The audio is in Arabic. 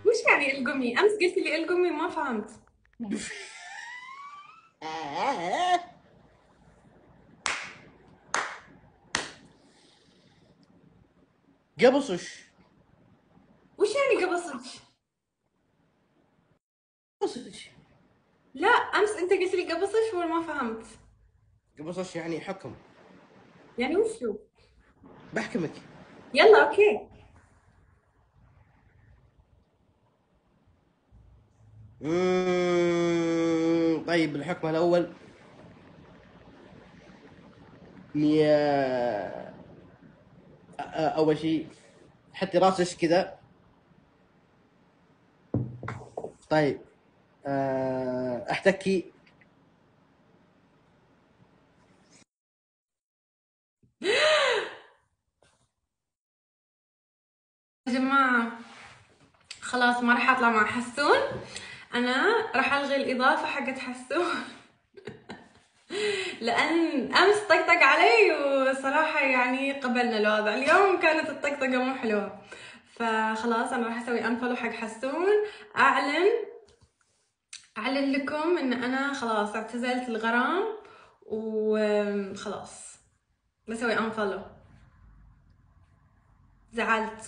وش يعني القمي؟ امس قلت لي القمي ما فهمت. قبصش. وش يعني قبصج؟ قبصش. لا، امس انت قلت لي قبصج ولا ما فهمت؟ قبصش يعني حكم. يعني وشو؟ بحكمك. يلا اوكي. طيب الحكم الأول. إني أول شيء حطي راسك كذا. طيب. احتكي. يا جماعة خلاص ما راح اطلع مع حسون. انا راح الغي الاضافة حقت حسون. لان امس طقطق علي وصراحة يعني قبلنا الوضع. اليوم كانت الطقطقة مو حلوة. فخلاص انا راح اسوي انفولو حق حسون. اعلن اعلن لكم ان انا خلاص اعتزلت الغرام وخلاص بسوي انفولو. زعلت.